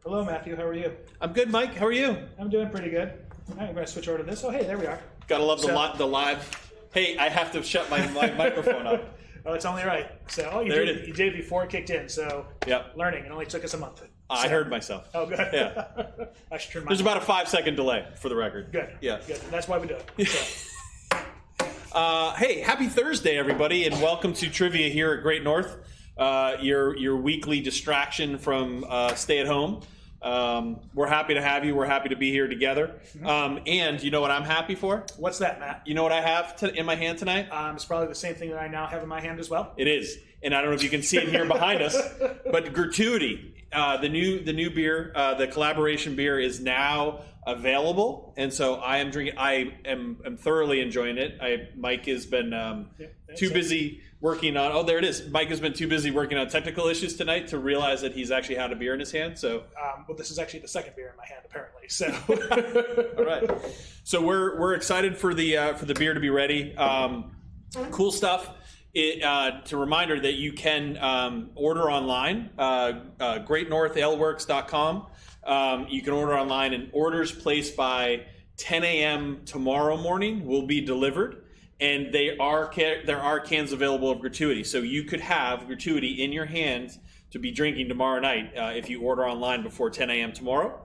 Hello, Matthew. How are you? I'm good, Mike. How are you? I'm doing pretty good. All right, I'm going to switch over to this. Oh, hey, there we are. Gotta love the live. Hey, I have to shut my microphone up. Oh, it's only right. So, you did it before it kicked in. So, yep. Learning. It only took us a month. I heard myself. Oh, good. Yeah. I should turn my There's about a 5-second delay for the record. Good. Yeah. Good. That's why we do it. So. Hey, happy Thursday, everybody, and welcome to Trivia here at Great North. Your weekly distraction from stay at home. We're happy to have you. We're happy to be here together. And you know what I'm happy for? What's that, Matt? You know what I have in my hand tonight? It's probably the same thing that I now have in my hand as well. It is. And I don't know if you can see it here behind us, but Gratuity, the new beer, the collaboration beer is now available, and so I am drinking. I am thoroughly enjoying it. Mike has been too busy working on. Oh, there it is. Mike has been too busy working on technical issues tonight to realize that he's actually had a beer in his hand. So, well, this is actually the second beer in my hand, apparently. So, all right. So we're excited for the beer to be ready. Cool stuff. To reminder that you can order online, greatnorthaleworks.com. You can order online, and orders placed by 10 a.m. tomorrow morning will be delivered. And there are cans available of Gratuity, so you could have Gratuity in your hand to be drinking tomorrow night if you order online before 10 a.m. tomorrow.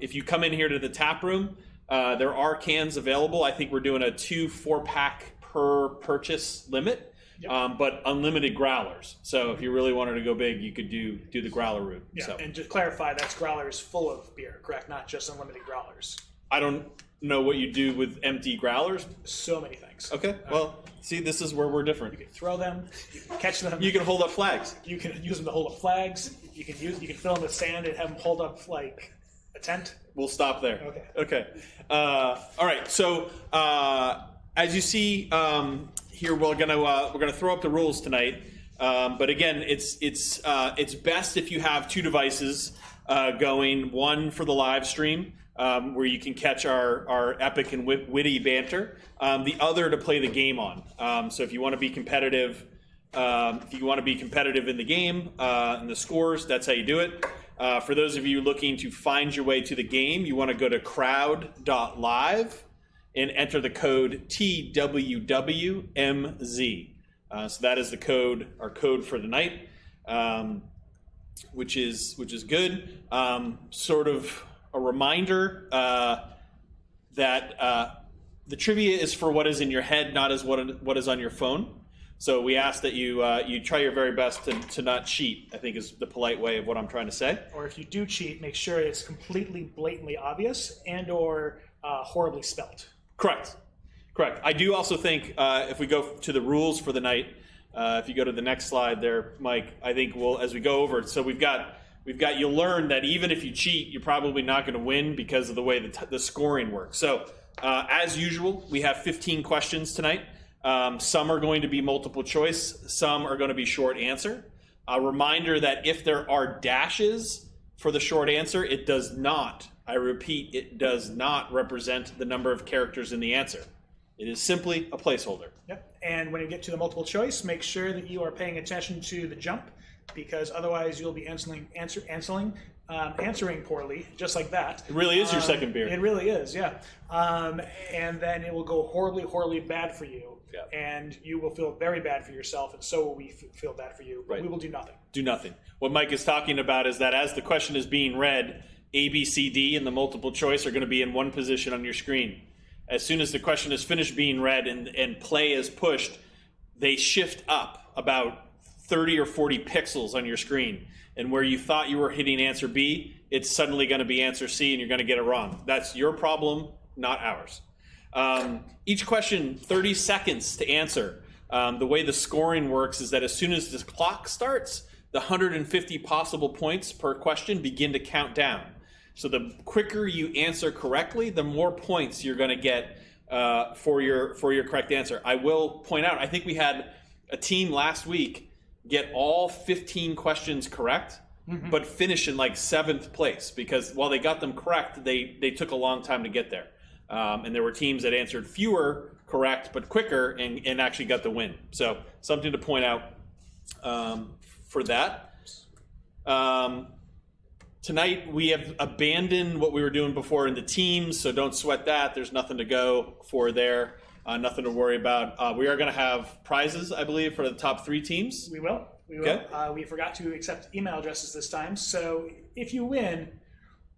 If you come in here to the tap room, there are cans available. I think we're doing a 2 4-pack per purchase limit. Yep. But unlimited growlers. So if you really wanted to go big, you could do the growler route. Yeah, so. And to clarify, that's growlers full of beer, correct? Not just unlimited growlers. I don't know what you do with empty growlers. So many things. Okay, well, see, this is where we're different. You can throw them, you can catch them. You can hold up flags. You can use them to hold up flags. You can fill them with sand and have them hold up like a tent. We'll stop there. Okay. All right. So as you see here, we're gonna throw up the rules tonight. But again, it's best if you have two devices going. One for the live stream, where you can catch our epic and witty banter. The other to play the game on. So if you want to be competitive, in the game and the scores, that's how you do it. For those of you looking to find your way to the game, you want to go to crowd.live and enter the code TWWMZ. So that is our code for tonight, which is good. Sort of a reminder that the trivia is for what is in your head, not as what is on your phone. So we ask that you try your very best to not cheat, I think is the polite way of what I'm trying to say. Or if you do cheat, make sure it's completely blatantly obvious and or horribly spelt. Correct. I do also think if we go to the rules for the night, if you go to the next slide there, Mike, I think as we go over it, so we've got you'll learn that even if you cheat, you're probably not going to win because of the way the scoring works. So as usual, we have 15 questions tonight. Some are going to be multiple choice, some are going to be short answer. A reminder that if there are dashes for the short answer, it does not, I repeat, it does not represent the number of characters in the answer. It is simply a placeholder. Yep. And when you get to the multiple choice, make sure that you are paying attention to the jump, because otherwise you'll be answering poorly, just like that. It really is your second beer. It really is, yeah. And then it will go horribly, horribly bad for you. Yeah. And you will feel very bad for yourself, and so will we feel bad for you. But right. We will do nothing. Do nothing. What Mike is talking about is that as the question is being read, A, B, C, D, and the multiple choice are going to be in one position on your screen. As soon as the question is finished being read and play is pushed, they shift up about 30 or 40 pixels on your screen. And where you thought you were hitting answer B, it's suddenly going to be answer C, and you're going to get it wrong. That's your problem, not ours. Each question, 30 seconds to answer. The way the scoring works is that as soon as this clock starts, the 150 possible points per question begin to count down. So the quicker you answer correctly, the more points you're going to get for your correct answer. I will point out, I think we had a team last week get all 15 questions correct, but finish in like 7th place, because while they got them correct, they took a long time to get there. And there were teams that answered fewer correct but quicker and actually got the win. So something to point out for that. Tonight we have abandoned what we were doing before in the teams, so don't sweat that. There's nothing to go for there, nothing to worry about. We are going to have prizes, I believe, for the top 3 teams. We will. We will. Okay. We forgot to accept email addresses this time, so if you win,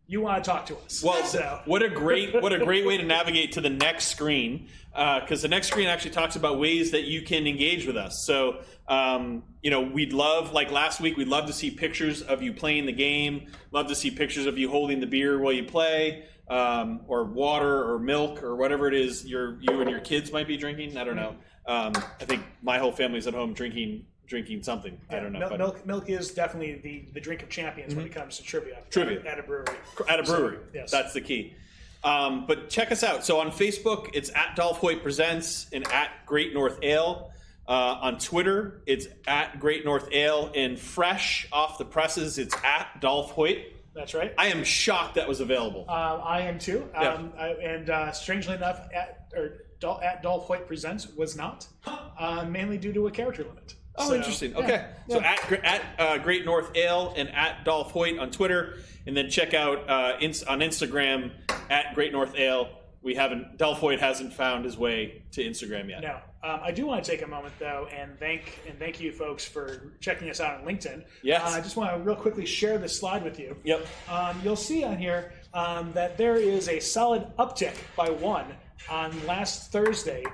you want to talk to us. Well, so. what a great way to navigate to the next screen, because the next screen actually talks about ways that you can engage with us. So, we'd love, like last week, we'd love to see pictures of you playing the game. Love to see pictures of you holding the beer while you play, or water or milk or whatever it is you and your kids might be drinking. I don't know. I think my whole family's at home drinking something. Yeah, I don't know. Milk is definitely the drink of champions when it comes to trivia. At a brewery. At a brewery. So, yes. That's the key. But check us out. So on Facebook, it's at Dolph Hoyt Presents and at Great North Ale. On Twitter, it's at Great North Ale. And fresh off the presses, it's at Dolph Hoyt. That's right. I am shocked that was available. I am too. Yeah. Strangely enough, at Dolph Hoyt Presents was not, mainly due to a character limit. Oh, interesting. Okay. Yeah. So at Great North Ale and at Dolph Hoyt on Twitter, and then check out on Instagram at Great North Ale. Dolph Hoyt hasn't found his way to Instagram yet. No. I do want to take a moment though and thank you folks for checking us out on LinkedIn. Yes. I just want to real quickly share this slide with you. Yep. You'll see on here that there is a solid uptick by 1 on last Thursday.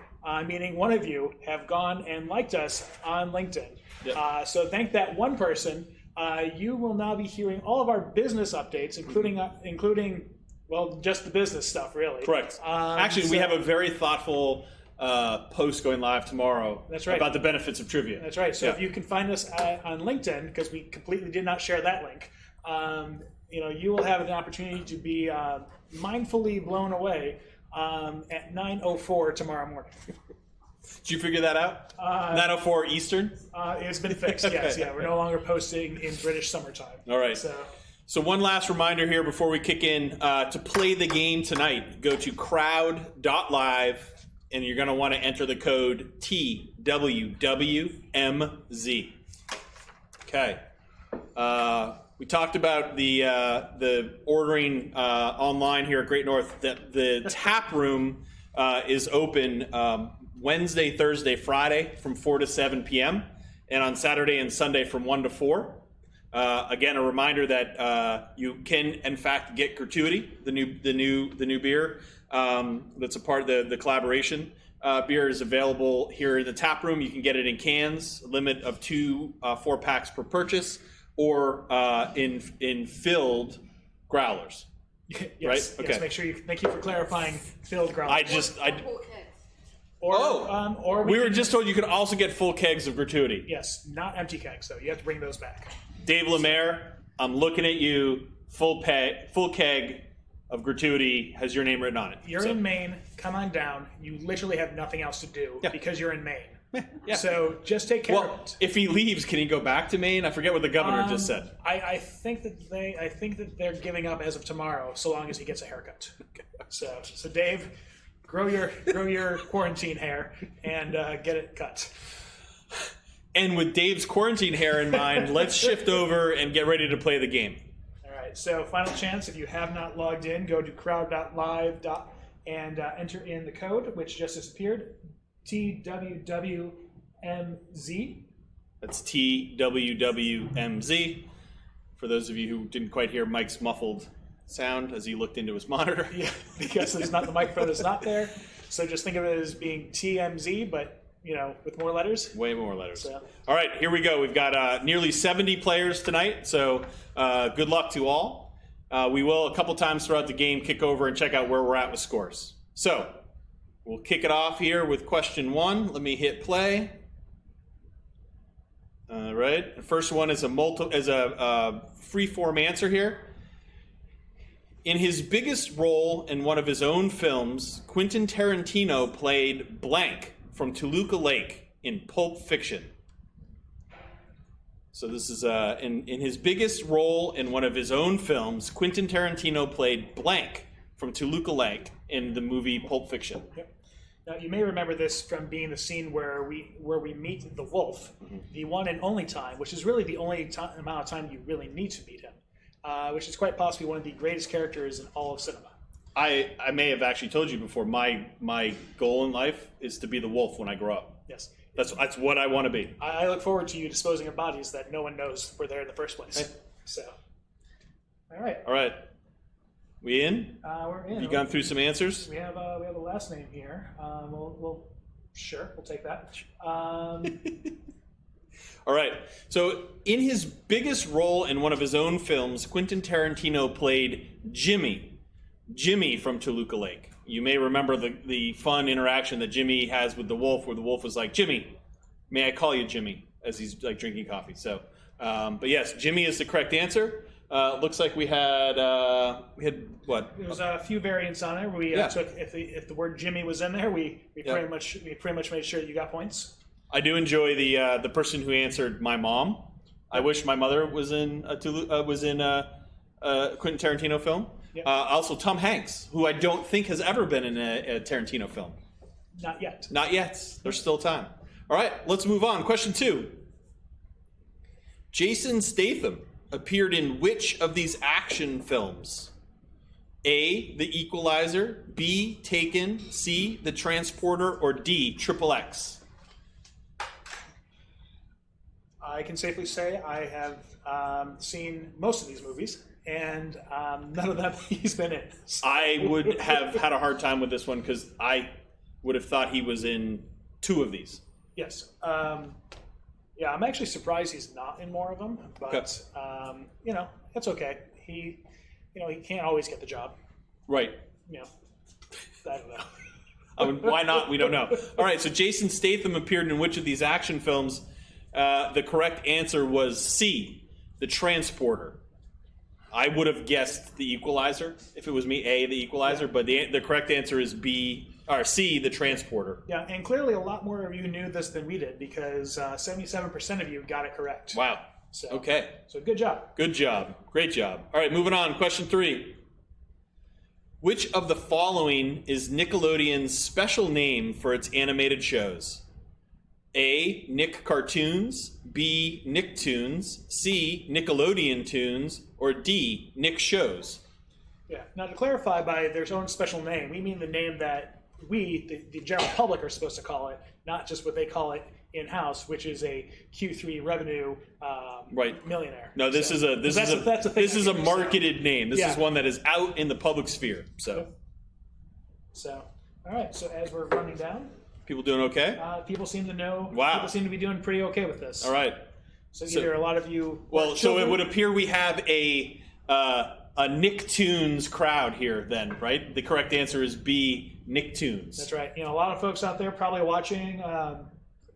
Meaning one of you have gone and liked us on LinkedIn. Yep. So thank that one person. You will now be hearing all of our business updates, including just the business stuff, really. Correct. Actually, we have a very thoughtful post going live tomorrow. That's right. About the benefits of trivia. That's right. So if you can find us on LinkedIn, because we completely did not share that link, you will have an opportunity to be mindfully blown away at 9:04 tomorrow morning. Did you figure that out? 9:04 Eastern? It's been fixed, yes. Yeah, we're no longer posting in British summertime. All right. So one last reminder here before we kick in. To play the game tonight, go to crowd.live, and you're going to want to enter the code TWWMZ. Okay. We talked about the ordering online here at Great North. The tap room is open Wednesday, Thursday, Friday from 4 to 7 p.m. and on Saturday and Sunday from 1 to 4. Again, a reminder that you can, in fact, get gratuity, the new beer that's a part of the collaboration. Beer is available here in the tap room. You can get it in cans, a limit of 2 4-packs per purchase, or in filled growlers. Yes, right? Yes, okay. Make sure thank you for clarifying filled growlers. We were just told you could also get full kegs of gratuity. Yes, not empty kegs though. You have to bring those back. Dave Lemaire, I'm looking at you. Full keg of gratuity has your name written on it. You're in Maine. Come on down. You literally have nothing else to do because you're in Maine. Yeah. So just take care of it. If he leaves, can he go back to Maine? I forget what the governor just said. I think that they're giving up as of tomorrow, so long as he gets a haircut. So Dave, grow your quarantine hair and get it cut. And with Dave's quarantine hair in mind, let's shift over and get ready to play the game. All right. So final chance. If you have not logged in, go to crowd.live and enter in the code, which just disappeared. TWWMZ. That's TWWMZ. For those of you who didn't quite hear Mike's muffled sound as he looked into his monitor. Yeah, because there's not the microphone is not there. So just think of it as being TMZ, but with more letters. Way more letters. So. All right, here we go. We've got nearly 70 players tonight, so good luck to all. We will, a couple times throughout the game, kick over and check out where we're at with scores. So we'll kick it off here with question 1. Let me hit play. All right. The first one is a free-form answer here. In his biggest role in one of his own films, Quentin Tarantino played blank from Toluca Lake in Pulp Fiction. So this is in his biggest role in one of his own films, Quentin Tarantino played blank from Toluca Lake in the movie Pulp Fiction. Yep. Now you may remember this from being the scene where we meet the wolf, the one and only time, which is really the only amount of time you really need to meet him. which is quite possibly one of the greatest characters in all of cinema. I may have actually told you before, my goal in life is to be the wolf when I grow up. Yes. That's what I want to be. I look forward to you disposing of bodies that no one knows were there in the first place. Hey. So, all right. All right. We in? We're in. You gone through some answers? We have a last name here. We'll take that. All right. So, in his biggest role in one of his own films, Quentin Tarantino played Jimmy from Toluca Lake. You may remember the fun interaction that Jimmy has with the wolf, where the wolf was like, "Jimmy, may I call you Jimmy?" as he's like drinking coffee. So, but yes, Jimmy is the correct answer. Looks like we had what? There was a few variants on it. We took if the word Jimmy was in there, we pretty much made sure that you got points. I do enjoy the person who answered my mom. I wish my mother was in a Quentin Tarantino film. Yep. Also, Tom Hanks, who I don't think has ever been in a Tarantino film. Not yet. Not yet. There's still time. All right, let's move on. Question 2. Jason Statham appeared in which of these action films? A, The Equalizer, B, Taken, C, The Transporter, or D, Triple X? I can safely say I have seen most of these movies, and none of them he's been in. So. I would have had a hard time with this one because I would have thought he was in 2 of these. Yes. Yeah, I'm actually surprised he's not in more of them, but it's okay. He can't always get the job. Right. I don't know. Why not? We don't know. All right, so Jason Statham appeared in which of these action films? The correct answer was C, The Transporter. I would have guessed The Equalizer if it was me. A, The Equalizer, but the correct answer is C, The Transporter. Yeah, and clearly a lot more of you knew this than we did because 77% of you got it correct. Wow. So, okay. So good job. Good job. Great job. All right, moving on. Question 3. Which of the following is Nickelodeon's special name for its animated shows? A, Nick Cartoons, B, Nicktoons, C, Nickelodeon Tunes, or D, Nick Shows? Yeah. Now, to clarify by their own special name, we mean the name that we, the general public, are supposed to call it, not just what they call it in-house, which is a Q3 revenue millionaire. No, this is a marketed name. This is one that is out in the public sphere. So, all right. So as we're running down. People doing okay? People seem to know. Wow. People seem to be doing pretty okay with this. All right. So either a lot of you. Well, so it would appear we have a Nicktoons crowd here, then, right? The correct answer is B, Nicktoons. That's right. A lot of folks out there probably watching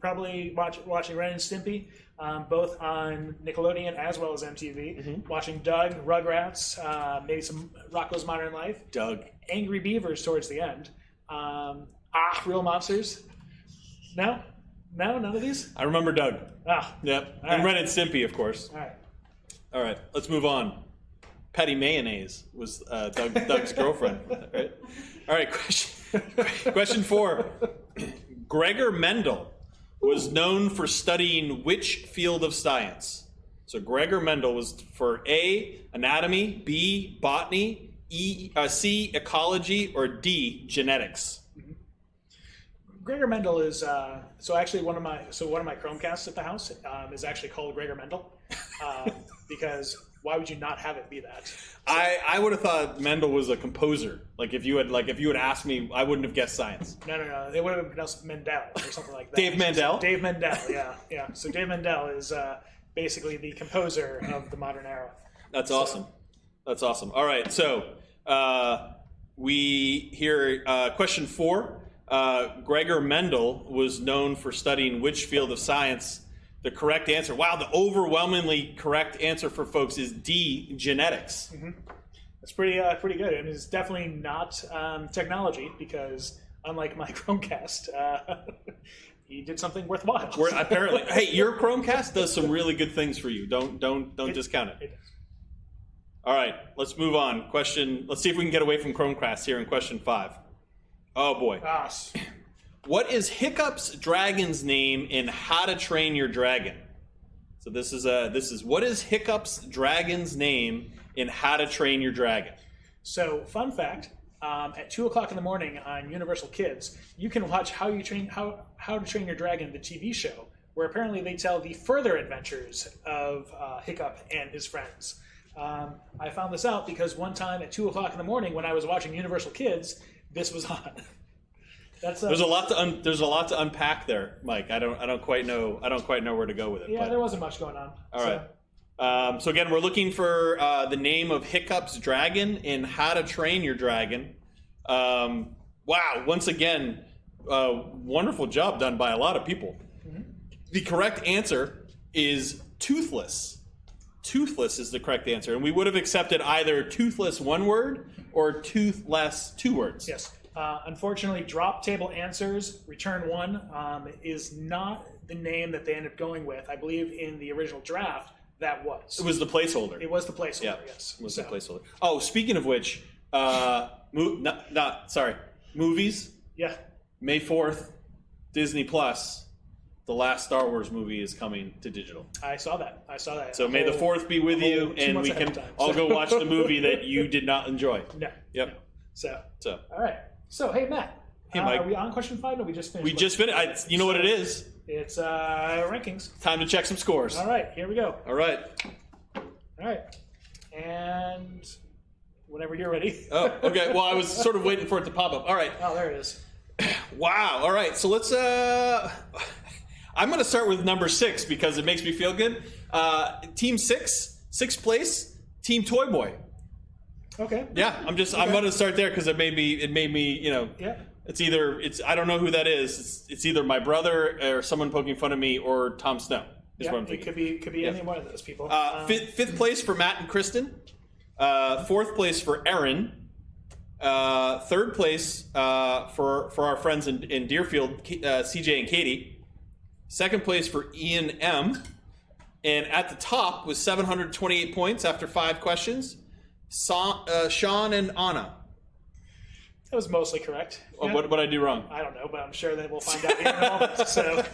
Ren and Stimpy, both on Nickelodeon as well as MTV. Mm-hmm. Watching Doug, Rugrats, maybe some Rocko's Modern Life. Doug. Angry Beavers towards the end. Real Monsters. No, none of these. I remember Doug. Yep. All and right. Ren and Stimpy, of course. All right. Let's move on. Patty Mayonnaise was Doug's girlfriend. Right? All right. Question 4. Gregor Mendel was known for studying which field of science? So Gregor Mendel was for A, anatomy, B, botany, C, ecology, or D, genetics. Gregor Mendel is actually one of my Chromecasts at the house is actually called Gregor Mendel because why would you not have it be that? So, I would have thought Mendel was a composer. If you had asked me, I wouldn't have guessed science. No. It would have been pronounced Mendel or something like that. Dave Mendel. Dave Mendel. Yeah. So Dave Mendel is basically the composer of the modern era. That's awesome. That's awesome. All right. So we hear question 4. Gregor Mendel was known for studying which field of science? The correct answer, wow, the overwhelmingly correct answer for folks is D, genetics. Mm-hmm. That's pretty good. I mean, it's definitely not technology because unlike my Chromecast, he did something worthwhile. Apparently, hey, your Chromecast does some really good things for you. Don't discount it. It does. All right, let's move on. Let's see if we can get away from Chromecast here in question 5. Oh boy. Gosh. What is Hiccup's dragon's name in How to Train Your Dragon? So this is what is Hiccup's dragon's name in How to Train Your Dragon. So, fun fact, at 2 o'clock in the morning on Universal Kids, you can watch How to Train Your Dragon, the TV show, where apparently they tell the further adventures of Hiccup and his friends. I found this out because one time at 2 o'clock in the morning when I was watching Universal Kids, this was on. There's a lot to unpack there, Mike. I don't quite know where to go with it. Yeah, there wasn't much going on. All right. So again, we're looking for the name of Hiccup's dragon in How to Train Your Dragon. Wow! Once again, wonderful job done by a lot of people. Mm-hmm. The correct answer is toothless. Toothless is the correct answer, and we would have accepted either toothless one word or toothless two words. Yes. Unfortunately, drop table answers, return one, is not the name that they ended up going with. I believe in the original draft, that was. It was the placeholder. It was the placeholder, yeah, yes. It was the placeholder. Oh, speaking of which, movies. Yeah. May 4th, Disney Plus. The last Star Wars movie is coming to digital. I saw that. So may the 4th be with you, and we can all go watch the movie that you did not enjoy. No. Yep. No. So. All right. So, hey, Matt. Hey, Mike. Are we on question 5? No, we just finished. We just finished. You know what it is? It's rankings. Time to check some scores. All right. Here we go. All right. And whenever you're ready. Oh, okay. Well, I was sort of waiting for it to pop up. All right. Oh, there it is. Wow. All right. So let's... I'm going to start with number 6 because it makes me feel good. Team 6, 6th place, Team Toy Boy. Okay. Yeah, I'm going to start there because it made me, Yeah. I don't know who that is. It's either my brother or someone poking fun of me or Tom Snow. Is what I'm thinking. It could be any one of those people. Fifth place for Matt and Kristen. 4th place for Aaron. 3rd place for our friends in Deerfield, CJ and Katie. 2nd place for Ian M. And at the top with 728 points after 5 questions, Sean and Anna. That was mostly correct. Oh, what did I do wrong? I don't know, but I'm sure that we'll find out here in a moment. So.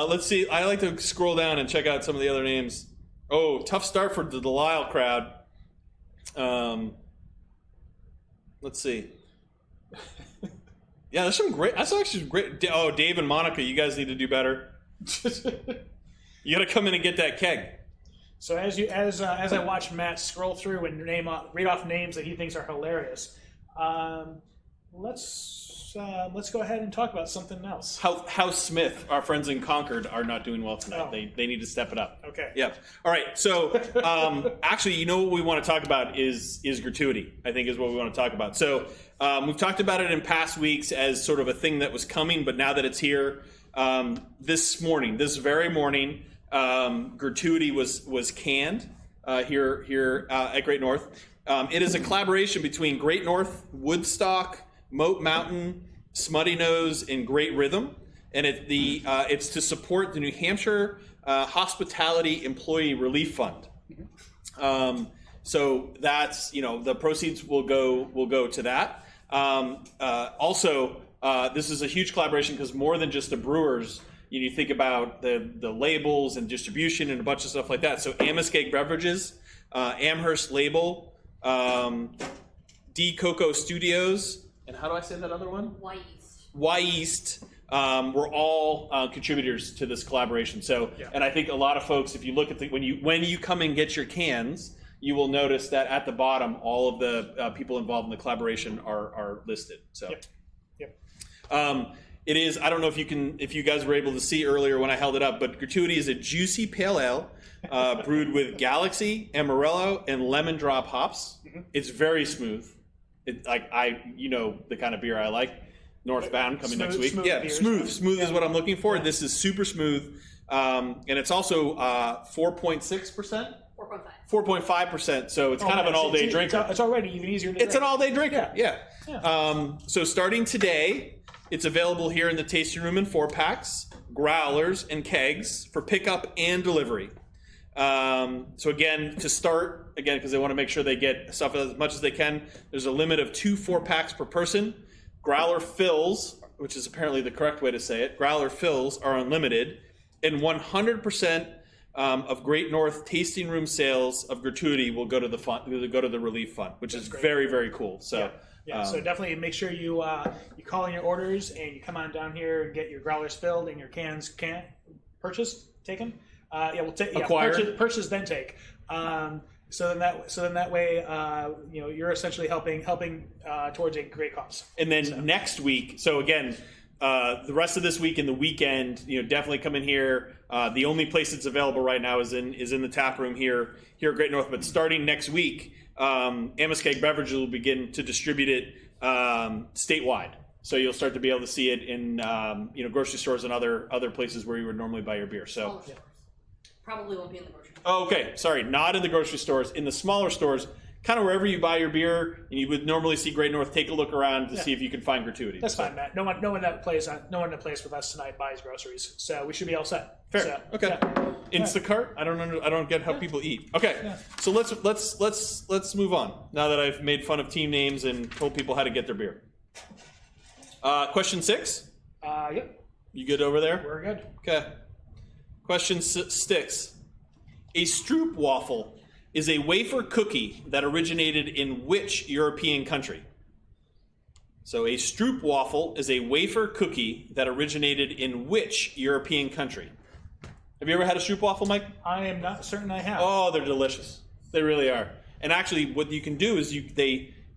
Let's see. I like to scroll down and check out some of the other names. Oh, tough start for the Delisle crowd. Let's see. Yeah, that's actually some great. Oh, Dave and Monica, you guys need to do better. You got to come in and get that keg. So as I watch Matt scroll through and read off names that he thinks are hilarious, let's go ahead and talk about something else. House Smith, our friends in Concord, are not doing well tonight. Oh. They need to step it up. Okay. Yeah. All right. So actually, what we want to talk about is gratuity. I think is what we want to talk about. So we've talked about it in past weeks as sort of a thing that was coming, but now that it's here, this very morning, gratuity was canned here at Great North. It is a collaboration between Great North, Woodstock, Moat Mountain, Smutty Nose, and Great Rhythm, and it's to support the New Hampshire Hospitality Employee Relief Fund. So that's the proceeds will go to that. Also, this is a huge collaboration because more than just the brewers. You think about the labels and distribution and a bunch of stuff like that. So Amoskeag Beverages, Amherst Label, D Coco Studios, and how do I say that other one? Y East. We're all contributors to this collaboration. So, yeah. And I think a lot of folks, if you look at when you come and get your cans, you will notice that at the bottom, all of the people involved in the collaboration are listed. So, yep. It is. I don't know if you guys were able to see earlier when I held it up, but Gratuity is a juicy pale ale brewed with Galaxy, Amarillo, and lemon drop hops. Mm-hmm. It's very smooth. The kind of beer I like. Northbound coming next week. Smooth is what I'm looking for. Yeah. This is super smooth, and it's also 4.6%. 4.5%. So it's kind of an all-day drinker. It's already even easier to drink. It's an all-day drinker. Yeah. So starting today, it's available here in the tasting room in 4-packs, growlers, and kegs for pickup and delivery. So again, to start, because they want to make sure they get stuff as much as they can, there's a limit of 2 4-packs per person. Growler fills, which is apparently the correct way to say it, growler fills are unlimited, and 100% of Great North tasting room sales of gratuity will go to the fund, go to the relief fund, which is very, very cool. So. Yeah, so definitely make sure you call in your orders and you come on down here and get your growlers filled and your cans taken. We'll take Acquired. Purchase then take. So then that way you're essentially helping towards a great cause. And then next week, so again, the rest of this week and the weekend, definitely come in here. The only place it's available right now is in the tap room here at Great North. But starting next week, Amoskeag Beverages will begin to distribute it statewide. So you'll start to be able to see it in grocery stores and other places where you would normally buy your beer. So probably won't be in the grocery store. Oh, okay, sorry, not in the grocery stores, in the smaller stores. Kind of wherever you buy your beer, and you would normally see Great North. Take a look around to see if you can find gratuity. That's fine, Matt. No one that plays with us tonight buys groceries, so we should be all set. Fair. So, okay. Instacart. I don't get how people eat. Okay. So let's move on. Now that I've made fun of team names and told people how to get their beer. Question 6. Yep. You good over there? We're good. Okay. Question 6. A Stroopwafel is a wafer cookie that originated in which European country? So a Stroopwafel is a wafer cookie that originated in which European country? Have you ever had a Stroopwafel, Mike? I am not certain I have. Oh, they're delicious. They really are. And actually, what you can do is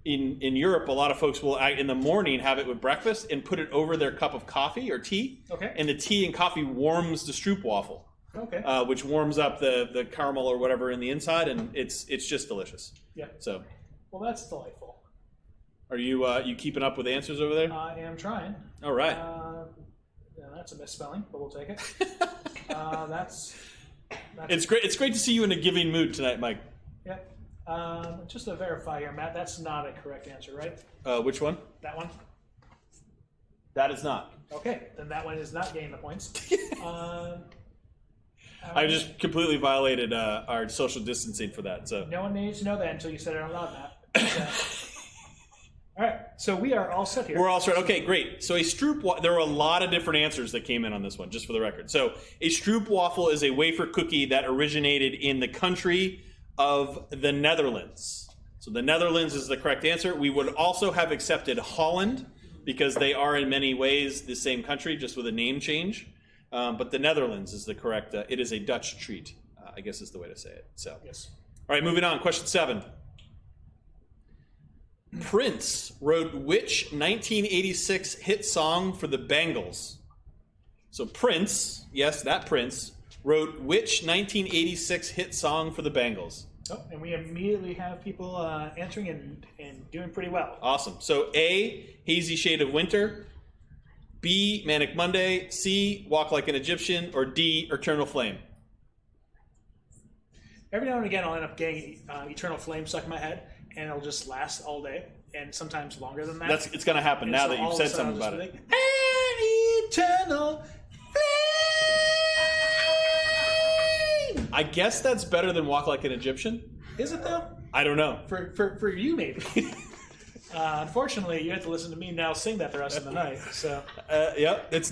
in Europe, a lot of folks will in the morning have it with breakfast and put it over their cup of coffee or tea. Okay. And the tea and coffee warms the Stroopwafel. Okay. Which warms up the caramel or whatever in the inside, and it's just delicious. Yeah. So. Well, that's delightful. Are you keeping up with answers over there? I am trying. All right. That's a misspelling, but we'll take it. That's it's great. It's great to see you in a giving mood tonight, Mike. Yep. Just to verify here, Matt, that's not a correct answer, right? Which one? That one. That is not. Okay, then that one is not getting the points. I just completely violated our social distancing for that. So no one needs to know that until you said it out loud, Matt. All right, so we are all set here. We're all set. Okay, great. So a Stroopwafel, there were a lot of different answers that came in on this one, just for the record. So a Stroopwafel is a wafer cookie that originated in the country of the Netherlands. So the Netherlands is the correct answer. We would also have accepted Holland because they are in many ways the same country, just with a name change. But the Netherlands is the correct. It is a Dutch treat, I guess is the way to say it. So yes. All right, moving on. Question 7. Prince wrote which 1986 hit song for the Bangles? So Prince, yes, that Prince, wrote which 1986 hit song for the Bangles? Oh, and we immediately have people answering and doing pretty well. Awesome. So A, Hazy Shade of Winter, B, Manic Monday, C, Walk Like an Egyptian, or D, Eternal Flame? Every now and again, I'll end up getting Eternal Flame stuck in my head, and it'll just last all day, and sometimes longer than that. It's going to happen now that you've said something about it. An eternal flame. I guess that's better than Walk Like an Egyptian. Is it though? I don't know. For you, maybe. Unfortunately, you have to listen to me now sing that the rest of the night. So. Yep, it's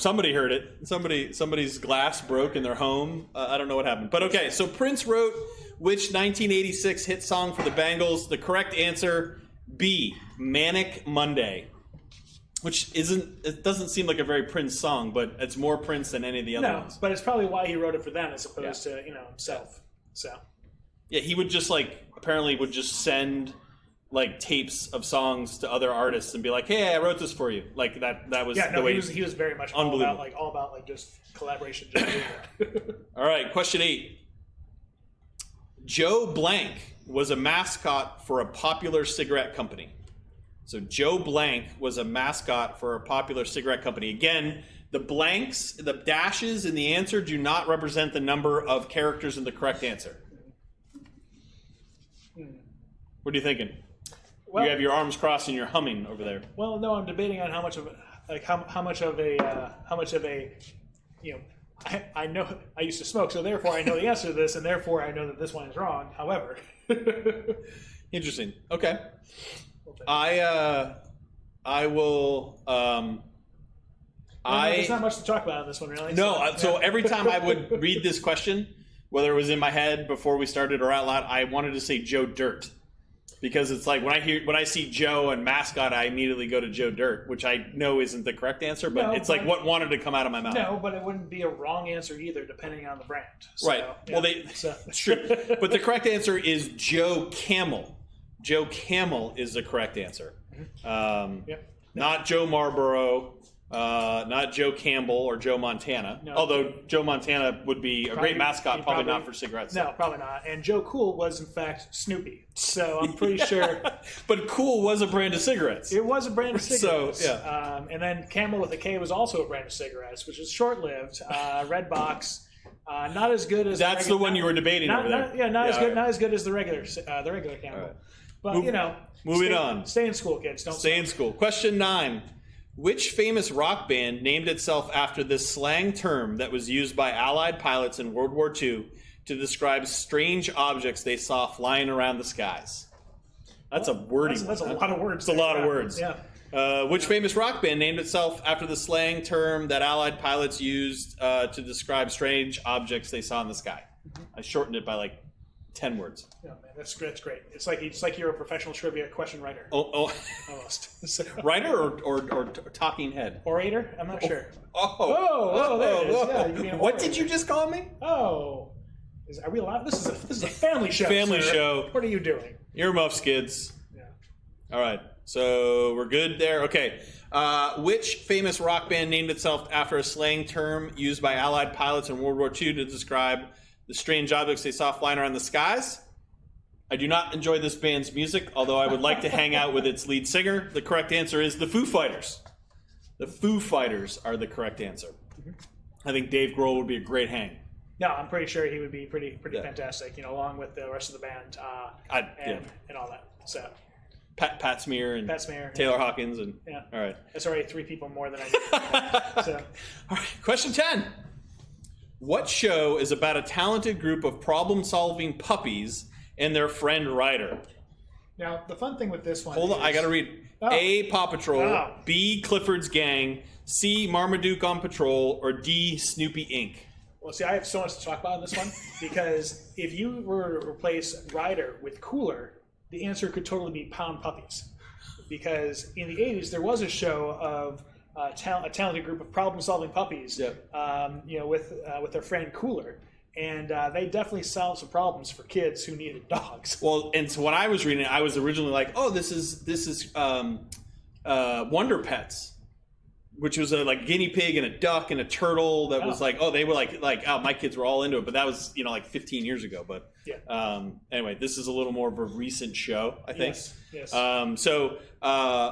somebody heard it. Somebody's glass broke in their home. I don't know what happened, but okay. So Prince wrote which 1986 hit song for the Bangles? The correct answer, B, Manic Monday. Which it doesn't seem like a very Prince song, but it's more Prince than any of the other ones. But it's probably why he wrote it for them as opposed to himself. So. Yeah, he would just apparently would just send tapes of songs to other artists and be like, "Hey, I wrote this for you." Like that was the way he was very much all about just collaboration. Just doing it. All right, question 8. Joe Blank was a mascot for a popular cigarette company. So Joe Blank was a mascot for a popular cigarette company. Again, the blanks, the dashes in the answer do not represent the number of characters in the correct answer. What are you thinking? Well, you have your arms crossed and you're humming over there. Well, no, I'm debating on how much of a I know I used to smoke, so therefore I know the answer to this, and therefore I know that this one is wrong. However, interesting. Okay, I will. There's not much to talk about on this one, really. No, so every time I would read this question, whether it was in my head before we started or out loud, I wanted to say Joe Dirt. Because it's like when I see Joe and mascot, I immediately go to Joe Dirt, which I know isn't the correct answer, but it's like what wanted to come out of my mouth. No, but it wouldn't be a wrong answer either, depending on the brand. So, right. Yeah. Well, it's true. But the correct answer is Joe Camel. Joe Camel is the correct answer. Not Joe Marlboro, not Joe Campbell or Joe Montana. No. Although Joe Montana would be a great mascot, probably not for cigarettes. No, probably not. And Joe Cool was, in fact, Snoopy. So I'm pretty sure. But Cool was a brand of cigarettes. It was a brand of cigarettes. So, yeah. And then Camel with a K was also a brand of cigarettes, which is short-lived. Red box. Not as good as that's the one you were debating over there. Not as good as the regular Camel. Right. But moving on. Stay in school, kids. Don't stay in school. Question 9. Which famous rock band named itself after this slang term that was used by Allied pilots in World War II to describe strange objects they saw flying around the skies? That's a wordy one. That's a lot of words. It's a lot of words. Yeah. Which famous rock band named itself after the slang term that Allied pilots used to describe strange objects they saw in the sky? I shortened it by like 10 words. Yeah, man, that's great. It's like you're a professional trivia question writer. Almost. So. Writer or talking head? Orator? I'm not sure. Oh, there it is. Yeah, what did you just call me? Oh, are we allowed? This is a family show. Family sir. show. What are you doing? Earmuffs, kids. Yeah. All right. So we're good there. Okay. Which famous rock band named itself after a slang term used by Allied pilots in World War II to describe the strange objects they saw flying around the skies? I do not enjoy this band's music, although I would like to hang out with its lead singer. The correct answer is the Foo Fighters. The Foo Fighters are the correct answer. I think Dave Grohl would be a great hang. No, I'm pretty sure he would be pretty fantastic, along with the rest of the band and all that. So Pat Smear and Taylor Hawkins and all right. That's already 3 people more than I need. So. All right, question 10. What show is about a talented group of problem-solving puppies and their friend Ryder? Now, the fun thing with this one Hold on, I got to read. A, Paw Patrol, B, Clifford's Gang, C, Marmaduke on Patrol, or D, Snoopy Inc. Well, see, I have so much to talk about in this one, because if you were to replace Ryder with Cooler, the answer could totally be Pound Puppies. Because in the 80s, there was a show of a talented group of problem-solving puppies, with their friend Cooler. And they definitely solved some problems for kids who needed dogs. Well, and so when I was reading it, I was originally like, "Oh, this is Wonder Pets," which was a like guinea pig and a duck and a turtle. That was like, they were like my kids were all into it. But that was like 15 years ago. But anyway, this is a little more of a recent show, I think. Yes. So,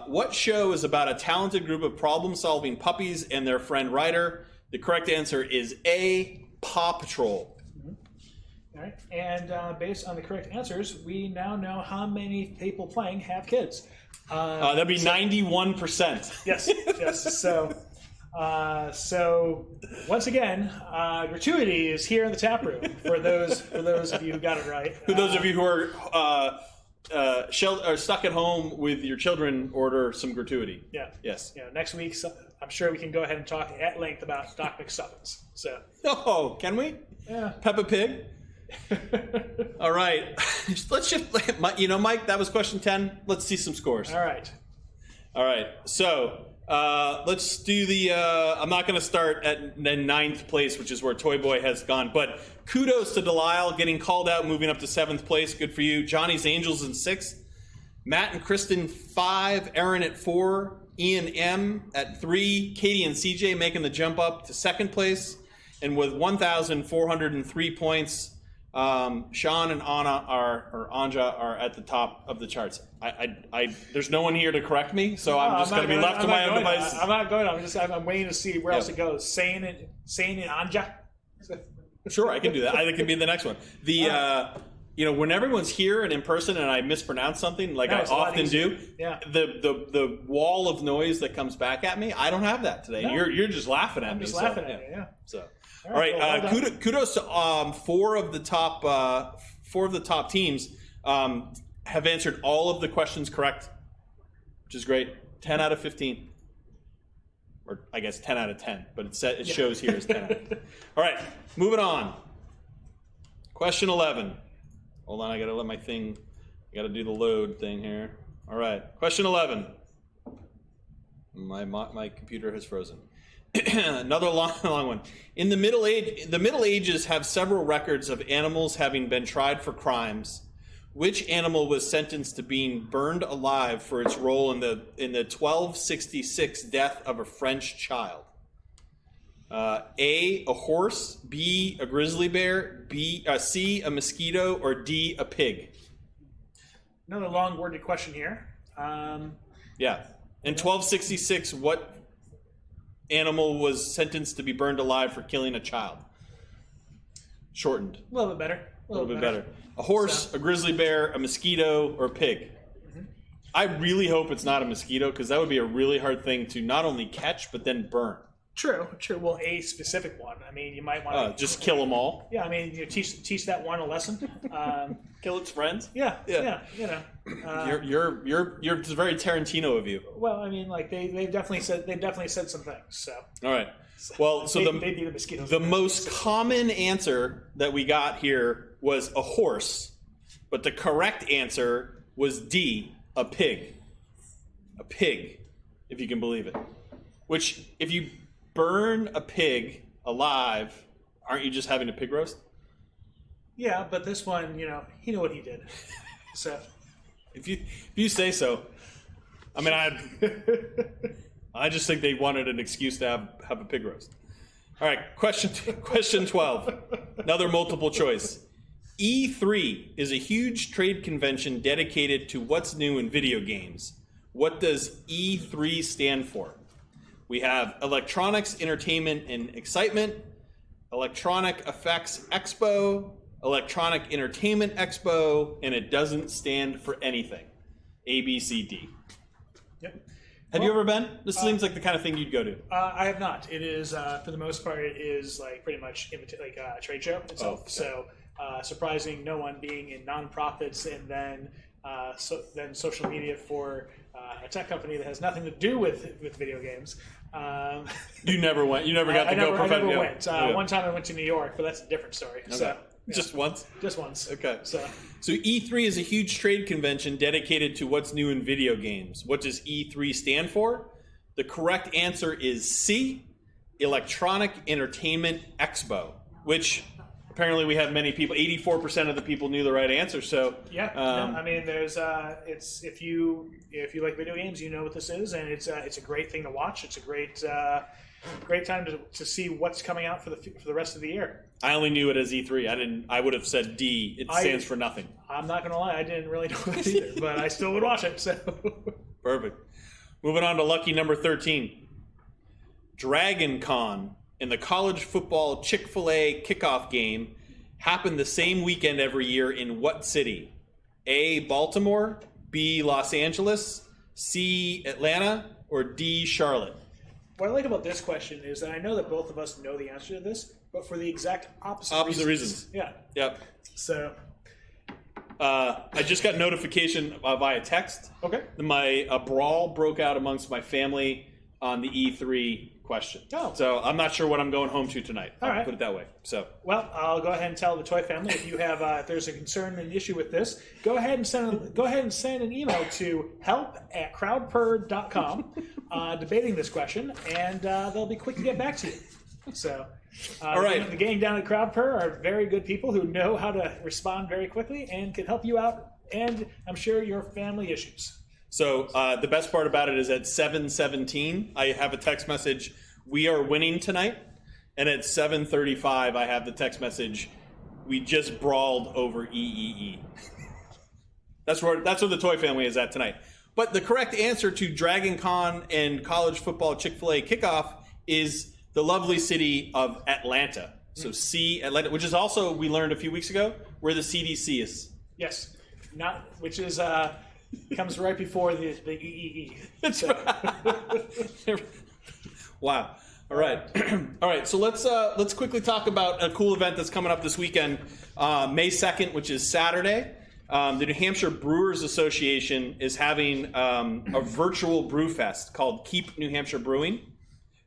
what show is about a talented group of problem-solving puppies and their friend Ryder? The correct answer is A, Paw Patrol. All right, and based on the correct answers, we now know how many people playing have kids. That'd be 91%. Yes. So once again, gratuity is here in the tap room for those of you who got it right. For those of you who are stuck at home with your children, order some gratuity. Yeah. Yes. Next week, I'm sure we can go ahead and talk at length about Doc McStuffins. So. Oh, can we? Yeah. Peppa Pig. All right. Let's just, Mike, that was question 10. Let's see some scores. All right. So let's do the, I'm not going to start at the 9th place, which is where Toy Boy has gone, but kudos to Delisle getting called out, moving up to 7th place. Good for you. Johnny's Angels in 6th. Matt and Kristen 5. Aaron at 4. Ian M at 3. Katie and CJ making the jump up to 2nd place. And with 1,403 points, Sean and Anja are at the top of the charts. There's no one here to correct me, so I'm just going to be left to my own devices. I'm not going. I'm waiting to see where else it goes. Sane and Anja. Sure, I can do that. I think it could be the next one. When everyone's here and in person and I mispronounce something, like I often do, the wall of noise that comes back at me, I don't have that today. No. You're just laughing at me. Just laughing at you, yeah. So, all right. Kudos to 4 of the top teams have answered all of the questions correct, which is great. 10 out of 15. or I guess 10 out of 10, but it shows here as 10 out of 10. All right, moving on. Question 11. Hold on, I got to do the load thing here. All right, question 11. My computer has frozen. Another long one. In the Middle Ages have several records of animals having been tried for crimes. Which animal was sentenced to being burned alive for its role in the 1266 death of a French child? A horse, B, a grizzly bear, C, a mosquito, or D, a pig? Another long-worded question here. Yeah. In 1266, what animal was sentenced to be burned alive for killing a child? Shortened. A little bit better. A little bit better. A horse, a grizzly bear, a mosquito, or a pig? Mm-hmm. I really hope it's not a mosquito, because that would be a really hard thing to not only catch, but then burn. True. Well, a specific one. I mean, you might want to just kill them all. Yeah, I mean, teach that one a lesson. Kill its friends. Yeah. You know. It's very Tarantino of you. Well, I mean, like they've definitely said some things. So. All right. Well, so they do the mosquitoes. The most common answer that we got here was a horse, but the correct answer was D, a pig. A pig, if you can believe it. Which, if you burn a pig alive, aren't you just having a pig roast? Yeah, but this one, he knew what he did. So, if you say so. I mean, I just think they wanted an excuse to have a pig roast. All right, question 12. Another multiple choice. E3 is a huge trade convention dedicated to what's new in video games. What does E3 stand for? We have Electronics, Entertainment, and Excitement, Electronic Effects Expo, Electronic Entertainment Expo, and it doesn't stand for anything. A, B, C, D. Yep. Have you ever been? This seems like the kind of thing you'd go to. I have not. It is, for the most part, it is like pretty much a trade show itself. Oh, okay. So surprising no one being in nonprofits and then social media for a tech company that has nothing to do with video games. You never went. You never got to go. I never went. One time I went to New York, but that's a different story. Okay. So, Just once? Just once. Okay. So E3 is a huge trade convention dedicated to what's new in video games. What does E3 stand for? The correct answer is C, Electronic Entertainment Expo, which apparently we have many people. 84% of the people knew the right answer. So yeah, I mean, there's it's if you like video games, you know what this is, and it's a great thing to watch. It's a great time to see what's coming out for the rest of the year. I only knew it as E3. I would have said D. It stands for nothing. I'm not gonna lie, I didn't really know that either, but I still would watch it. So perfect. Moving on to lucky number 13. Dragon Con and the college football Chick-fil-A kickoff game happen the same weekend every year in what city? A, Baltimore, B, Los Angeles, C, Atlanta, or D, Charlotte? What I like about this question is that I know that both of us know the answer to this, but for the exact opposite reasons. Yeah. Yep. So I just got notification via text. Okay. A brawl broke out amongst my family on the E3 question. Oh. So I'm not sure what I'm going home to tonight. All right. Put it that way. So. Well, I'll go ahead and tell the Toy family if you have if there's a concern and issue with this, go ahead and send an email to help@crowdpurr.com debating this question, and they'll be quick to get back to you. So. All right. The gang down at CrowdPurr are very good people who know how to respond very quickly and can help you out, and I'm sure your family issues. So the best part about it is at 7:17, I have a text message, we are winning tonight. And at 7:35, I have the text message, we just brawled over EEE. That's where the Toy family is at tonight. But the correct answer to Dragon Con and college football Chick-fil-A kickoff is the lovely city of Atlanta. So C, Atlanta, which is also, we learned a few weeks ago, where the CDC is. Yes. Which is... comes right before the EEE. That's right. Wow. All right. All right. So let's quickly talk about a cool event that's coming up this weekend, May 2nd, which is Saturday. The New Hampshire Brewers Association is having a virtual brew fest called Keep New Hampshire Brewing.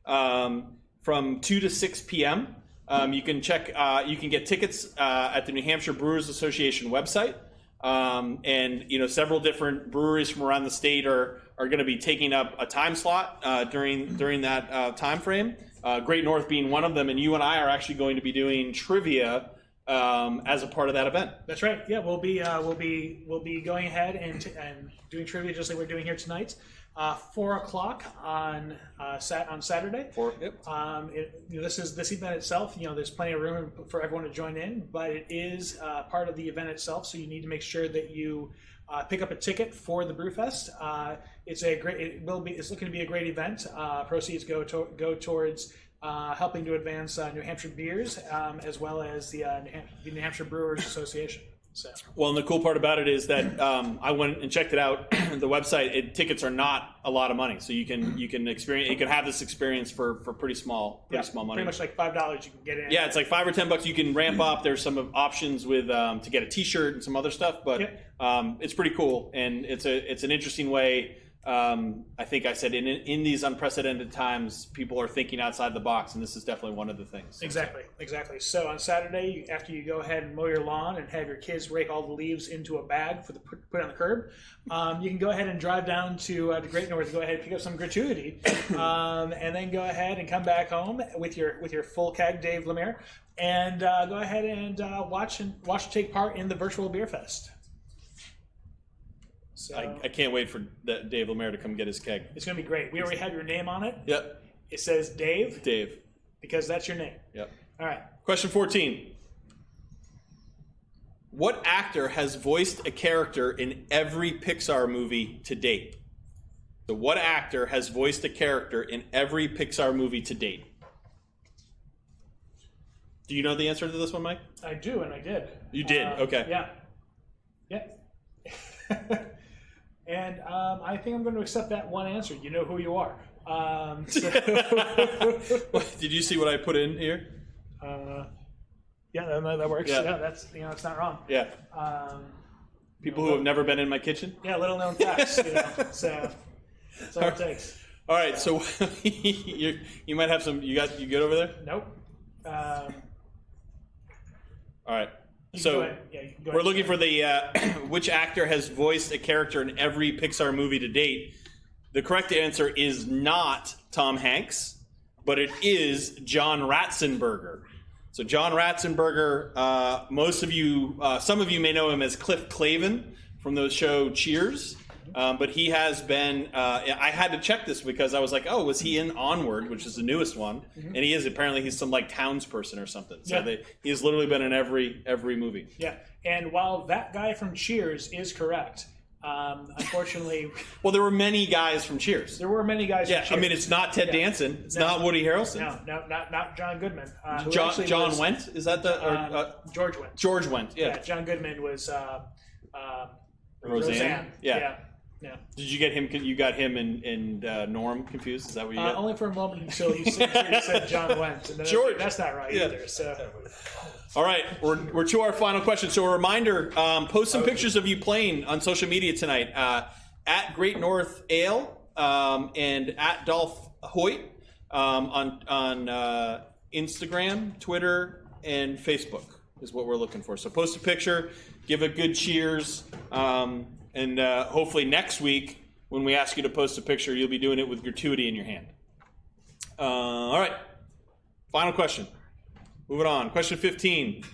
from 2 to 6 p.m. You can get tickets at the New Hampshire Brewers Association website. And several different breweries from around the state are going to be taking up a time slot during that time frame. Great North being one of them, and you and I are actually going to be doing trivia as a part of that event. That's right. Yeah, we'll be going ahead and doing trivia just like we're doing here tonight. 4 o'clock on Saturday. This event itself. There's plenty of room for everyone to join in, but it is part of the event itself. So you need to make sure that you pick up a ticket for the Brewfest. It's looking to be a great event. Proceeds go towards helping to advance New Hampshire beers as well as the New Hampshire Brewers Association. So. Well, and the cool part about it is that I went and checked it out. The website tickets are not a lot of money, so you can have this experience for pretty small money. Pretty much like $5 you can get in. Yeah, it's like $5 or $10. You can ramp up. There's some options with to get a T-shirt and some other stuff, but it's pretty cool, and it's an interesting way. I think I said in these unprecedented times, people are thinking outside the box, and this is definitely one of the things. Exactly. So on Saturday, after you go ahead and mow your lawn and have your kids rake all the leaves into a bag for put on the curb, you can go ahead and drive down to Great North, go ahead and pick up some gratuity, and then go ahead and come back home with your full keg, Dave Lemire, and go ahead and watch take part in the virtual beer fest. So, I can't wait for Dave Lemire to come get his keg. It's going to be great. We already have your name on it. Yep. It says Dave. Dave. Because that's your name. Yep. All right. Question 14. What actor has voiced a character in every Pixar movie to date? So what actor has voiced a character in every Pixar movie to date? Do you know the answer to this one, Mike? I do, and I did. You did? Okay. Yeah. And I think I'm going to accept that one answer. You know who you are. Did you see what I put in here? Yeah, that works. Yeah. That's it's not wrong. Yeah. People who have never been in my kitchen. Yeah, little known facts. So that's all it takes. All right, so you might have some. You good over there? Nope. All right. So go we're looking for the which actor has voiced a character in every Pixar movie to date. The correct answer is not Tom Hanks, but it is John Ratzenberger. So John Ratzenberger, most of you, some of you may know him as Cliff Clavin from the show Cheers. But he has been, I had to check this because I was like, oh, was he in Onward, which is the newest one? Mm-hmm. And he is. Apparently he's some like townsperson or something. So he has literally been in every movie. Yeah. And while that guy from Cheers is correct, unfortunately... Well, there were many guys from Cheers. There were many guys from Cheers. I mean, it's not Ted Danson. It's not Woody Harrelson. No, not John Goodman. John Wendt? Is that the... George Wendt. George Wendt, yeah. John Goodman was... Roseanne? Yeah. Did you get him? You got him and Norm confused? Is that what you got? Only for a moment until you said John Wendt. And then George. That's not right either. So. All right, we're to our final question. So a reminder: post some pictures of you playing on social media tonight at Great North Ale and at Dolph Hoyt on Instagram, Twitter, and Facebook is what we're looking for. So post a picture, give a good cheers. And hopefully next week, when we ask you to post a picture, you'll be doing it with gratuity in your hand. All right. Final question. Moving on. Question 15.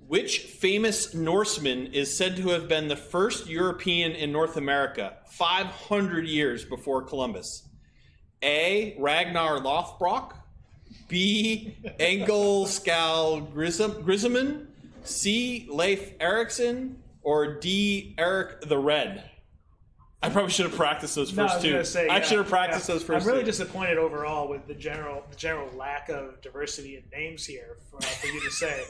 Which famous Norseman is said to have been the first European in North America 500 years before Columbus? A. Ragnar Lothbrok. B. Engel Skal Grisman. C. Leif Erikson. Or D. Eric the Red? I probably should have practiced those first two. I should have practiced those first two. I'm really disappointed overall with the general lack of diversity in names here for you to say.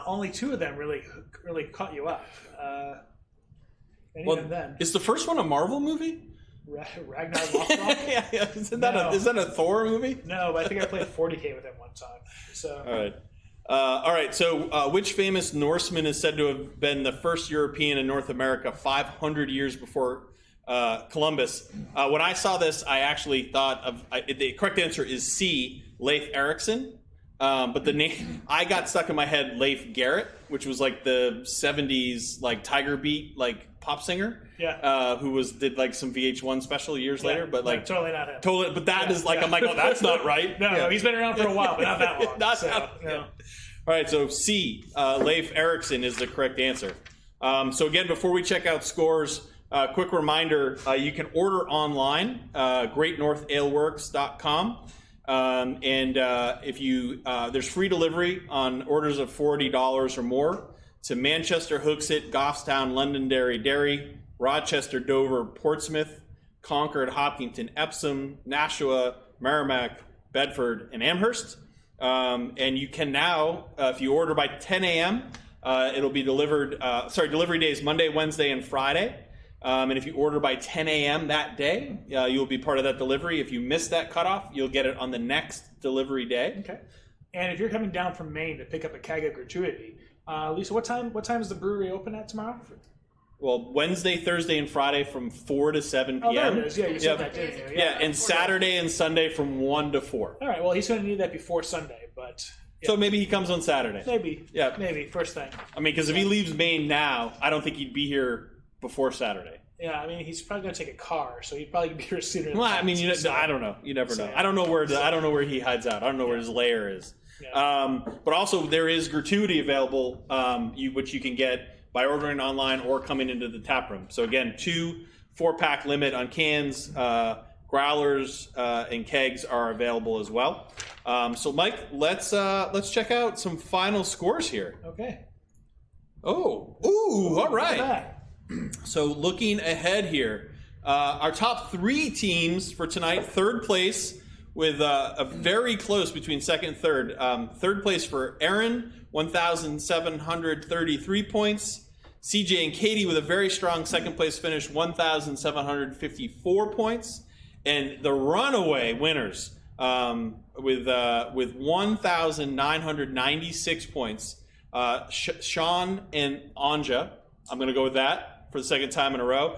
Only two of them really caught you up. Even then, is the first one a Marvel movie? Ragnar Lothbrok? yeah. Isn't that a Thor movie? No, but I think I played 40K with him one time. So. All right. So, which famous Norseman is said to have been the first European in North America 500 years before Columbus. When I saw this, I actually thought of the correct answer is C, Leif Erikson. But the name I got stuck in my head, Leif Garrett, which was like the '70s like Tiger Beat like pop singer. Yeah. Who did like some VH1 special years later, but like totally not him. Totally, but that is like I'm like, oh, that's not right. No, he's been around for a while, but not that long. All right, so C, Leif Erikson is the correct answer. So again, before we check out scores, quick reminder: you can order online, GreatNorthAleworks.com. And if you there's free delivery on orders of $40 or more to Manchester, Hooksett, Goffstown, Londonderry, Derry, Rochester, Dover, Portsmouth, Concord, Hopkinton, Epsom, Nashua, Merrimack, Bedford, and Amherst. And you can now, if you order by 10 a.m., it'll be delivered. Delivery days Monday, Wednesday, and Friday. And if you order by 10 a.m. that day, you'll be part of that delivery. If you miss that cutoff, you'll get it on the next delivery day. Okay. And if you're coming down from Maine to pick up a keg of gratuity, Lisa, what time is the brewery open at tomorrow? Well, Wednesday, Thursday, and Friday from 4 to 7 p.m. Oh, there it is. Yeah, you said that, didn't you? Yeah, and Saturday and Sunday from 1 to 4. All right. Well, he's going to need that before Sunday, but... Yeah. So maybe he comes on Saturday. Maybe. Yeah. Maybe, first thing. I mean, because if he leaves Maine now, I don't think he'd be here before Saturday. Yeah, I mean, he's probably going to take a car, so he'd probably be here sooner. Well, I mean, I don't know. You never know. I don't know where where he hides out. I don't know where his lair is. Yeah. But also, there is gratuity available, which you can get by ordering online or coming into the tap room. So again, 2 4-pack limit on cans, growlers, and kegs are available as well. So Mike, let's check out some final scores here. Okay. Oh, ooh, all right. Look at that. So looking ahead here, our top 3 teams for tonight, third place with a very close between second and third. Third place for Aaron, 1,733 points. CJ and Katie with a very strong second place finish, 1,754 points. And the runaway winners with 1,996 points, Sean and Anja. I'm going to go with that for the second time in a row.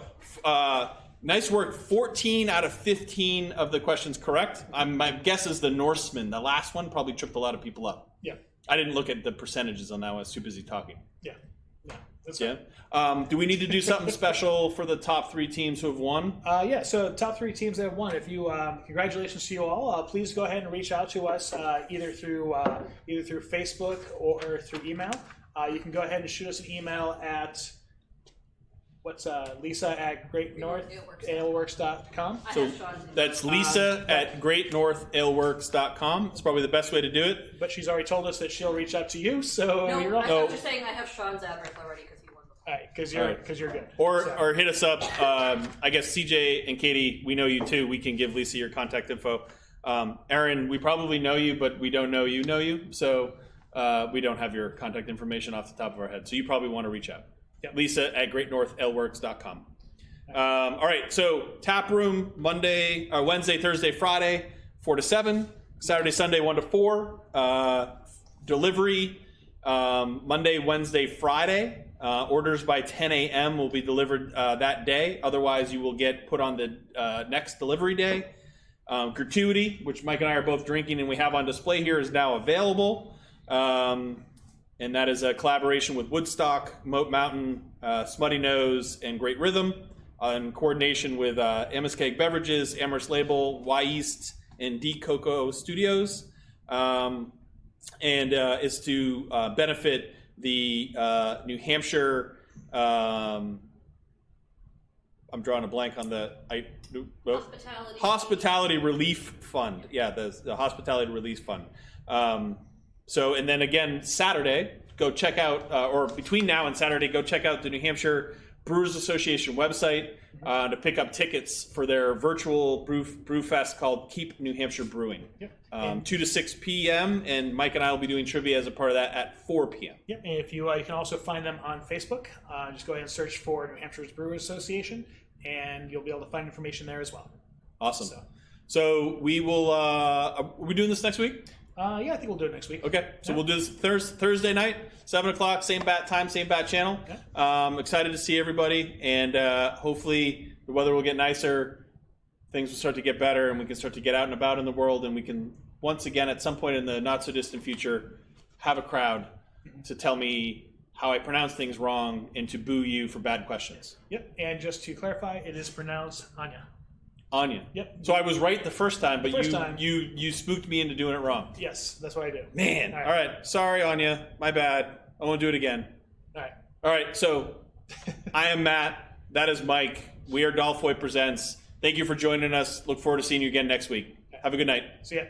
Nice work. 14 out of 15 of the questions correct. My guess is the Norseman. The last one probably tripped a lot of people up. Yeah. I didn't look at the percentages on that one. I was too busy talking. Yeah. Yeah. That's yeah. Do we need to do something special for the top 3 teams who have won? Yeah. So top 3 teams that have won. If you, congratulations to you all. Please go ahead and reach out to us either through Facebook or through email. You can go ahead and shoot us an email at Lisa at GreatNorthAleworks.com. So that's Lisa at GreatNorthAleworks.com. It's probably the best way to do it. But she's already told us that she'll reach out to you, so no, you're up. I thought you're saying I have Sean's address already because he won before. All right, because you're good. Or hit us up. I guess CJ and Katie, we know you too. We can give Lisa your contact info. Aaron, we probably know you, but we don't know you. So we don't have your contact information off the top of our head. So you probably want to reach out. Yep. Lisa at GreatNorthAleworks.com. All right, so tap room Wednesday, Thursday, Friday, 4 to 7. Saturday, Sunday, 1 to 4. Delivery Monday, Wednesday, Friday. Orders by 10 a.m. will be delivered that day. Otherwise, you will get put on the next delivery day. Gratuity, which Mike and I are both drinking and we have on display here, is now available. And that is a collaboration with Woodstock, Moat Mountain, Smutty Nose, and Great Rhythm, in coordination with MSK Beverages, Amherst Label, Y East, and D Coco Studios, and is to benefit the New Hampshire. I'm drawing a blank on the Hospitality Relief Fund. Yeah, the Hospitality Relief Fund. So, and then again, Saturday, go check out, or between now and Saturday, go check out the New Hampshire Brewers Association website to pick up tickets for their virtual brew fest called Keep New Hampshire Brewing. Yep. 2 to 6 p.m., and Mike and I will be doing trivia as a part of that at 4 p.m. Yep, and if you can also find them on Facebook. Just go ahead and search for New Hampshire's Brewers Association, and you'll be able to find information there as well. Awesome. So we will, are we doing this next week? Yeah, I think we'll do it next week. Okay, so Yeah. we'll do this Thursday night, 7 o'clock, same bat time, same bat channel. Excited to see everybody, and hopefully the weather will get nicer, things will start to get better, and we can start to get out and about in the world, and we can, once again, at some point in the not-so-distant future, have a crowd to tell me how I pronounce things wrong and to boo you for bad questions. Yep, and just to clarify, it is pronounced Anya. Anya. Yep. So I was right the first time, but First time. you spooked me into doing it wrong. Yes, that's what I do. Man. All right. Sorry, Anya. My bad. I won't do it again. All right. All right. So I am Matt. That is Mike. We are Dolph Hoyt Presents. Thank you for joining us. Look forward to seeing you again next week. Have a good night. See ya.